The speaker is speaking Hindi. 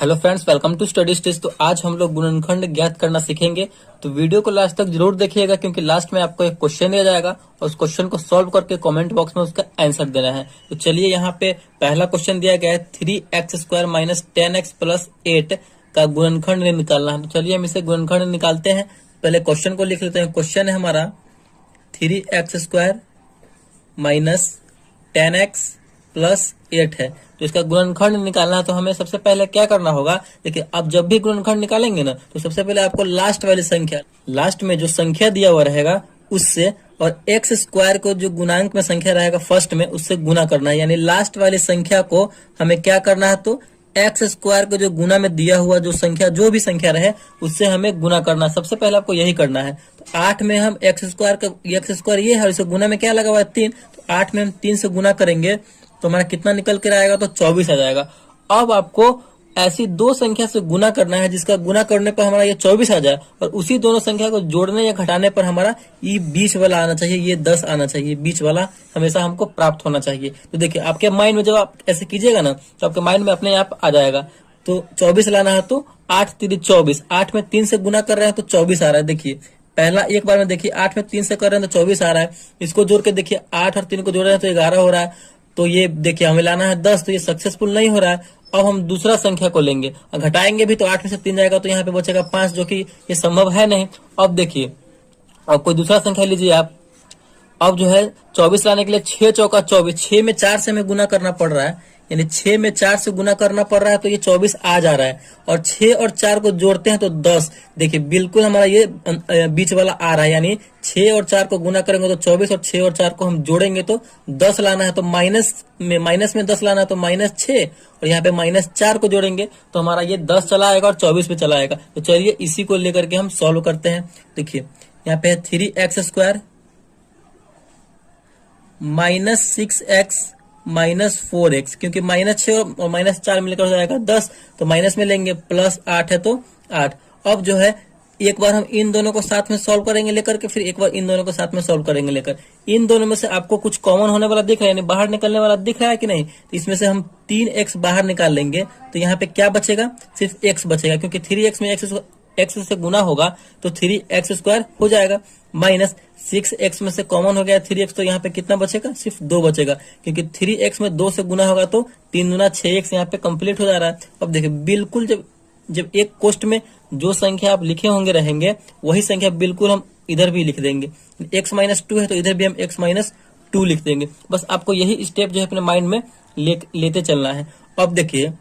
Hello friends, welcome to Study Stage. तो आज हम लोग गुणनखंड ज्ञात करना सीखेंगे। तो वीडियो को लास्ट तक जरूर देखिएगा, क्योंकि लास्ट में आपको एक क्वेश्चन दिया जाएगा और उस क्वेश्चन को सॉल्व करके कमेंट बॉक्स में उसका आंसर देना है। तो चलिए, यहाँ पे पहला क्वेश्चन दिया गया है 3x² माइनस 10x प्लस 8 का गुणनखंड निकालना है। तो चलिए हम इसे गुणनखंड निकालते हैं। पहले क्वेश्चन को लिख लेते हैं। क्वेश्चन है हमारा 3x² माइनस 10x प्लस 8 है। तो इसका गुणनखंड निकालना है। तो हमें सबसे पहले क्या करना होगा, देखिए आप जब भी गुणनखंड निकालेंगे ना, तो सबसे पहले आपको लास्ट वाली संख्या, लास्ट में जो संख्या दिया हुआ रहेगा उससे, और एक्स स्क्वायर को जो गुणांक में संख्या रहेगा फर्स्ट में, उससे गुना करना है। यानी लास्ट वाली संख्या को हमें क्या करना है, तो एक्स स्क्वायर को जो गुना में दिया हुआ जो संख्या, जो भी संख्या रहे, उससे हमें गुना करना है। सबसे पहले आपको यही करना है। तो 8 में हम एक्स स्क्वायर ये है, इसे गुना में क्या लगा हुआ है 3, तो 8 में हम 3 से गुना करेंगे तो हमारा कितना निकल कर आएगा, तो 24 आ जाएगा। अब आपको ऐसी दो संख्या से गुना करना है जिसका गुना करने पर हमारा ये 24 आ जाए, और उसी दोनों संख्या को जोड़ने या घटाने पर हमारा ये बीच वाला आना चाहिए, ये 10 आना चाहिए। बीच वाला हमेशा हमको प्राप्त होना चाहिए। तो देखिए, आपके माइंड में जब आप ऐसे कीजिएगा ना, तो आपके माइंड में अपने आप आ जाएगा। तो 24 लाना है, तो 8 3 24, 8 में 3 से गुना कर रहे हैं तो 24 आ रहा है। देखिए पहला एक बार में देखिए 8 में 3 से कर रहे हैं तो 24 आ रहा है। इसको जोड़ के देखिए 8 और 3 को जोड़ रहे हैं तो 11 हो रहा है। तो ये देखिए हमें लाना है 10, तो ये सक्सेसफुल नहीं हो रहा है। अब हम दूसरा संख्या को लेंगे और घटाएंगे भी, तो 8 में से 3 जाएगा तो यहाँ पे बचेगा 5, जो कि ये संभव है नहीं। अब देखिए, अब कोई दूसरा संख्या लीजिए आप। अब जो है 24 लाने के लिए 6 चौका 24, 6 में 4 से हमें गुना करना पड़ रहा है, यानी 6 में 4 से गुना करना पड़ रहा है, तो ये 24 आ जा रहा है। और 6 और 4 को जोड़ते हैं तो 10। देखिए बिल्कुल हमारा ये बीच वाला आ रहा है, यानी 6 और 4 को गुना करेंगे तो 24, और 6 और 4 को हम जोड़ेंगे तो 10 लाना है। तो माइनस में 10 लाना है, तो -6, और यहाँ पे -4 को जोड़ेंगे तो हमारा ये 10 चला आएगा और 24 पे चला आएगा। तो चलिए इसी को लेकर के हम सॉल्व करते हैं। देखिए यहाँ पे 3x² minus 6x minus 4x, क्योंकि -6 और -4 मिलकर हो जाएगा 10, तो माइनस में लेंगे, प्लस 8 है तो 8। अब जो है एक बार हम इन दोनों को साथ में सॉल्व करेंगे लेकर के, फिर एक बार इन दोनों को साथ में सॉल्व करेंगे लेकर। इन दोनों में से आपको कुछ कॉमन होने वाला दिख रहा है, यानी बाहर निकलने वाला दिख रहा है कि नहीं, तो इसमें से हम 3x बाहर निकाल लेंगे। तो यहाँ पे क्या बचेगा, सिर्फ x बचेगा, क्योंकि 3x में x से गुना होगा तो 3x² हो जाएगा। माइनस 6x में से कॉमन हो गया 3x, तो यहाँ पे कितना बचेगा, सिर्फ 2 बचेगा, क्योंकि 3x में 2 से गुना होगा तो 3 दूना 6x यहाँ पे कंप्लीट हो जा रहा है। अब देखिए बिल्कुल जब एक कोष्ट में जो संख्या आप लिखे होंगे रहेंगे, वही संख्या बिल्कुल हम इधर भी लिख देंगे। x-2 है तो इधर भी हम x-2 लिख देंगे। बस आपको यही स्टेप जो है अपने माइंड में लेते चलना है। अब देखिए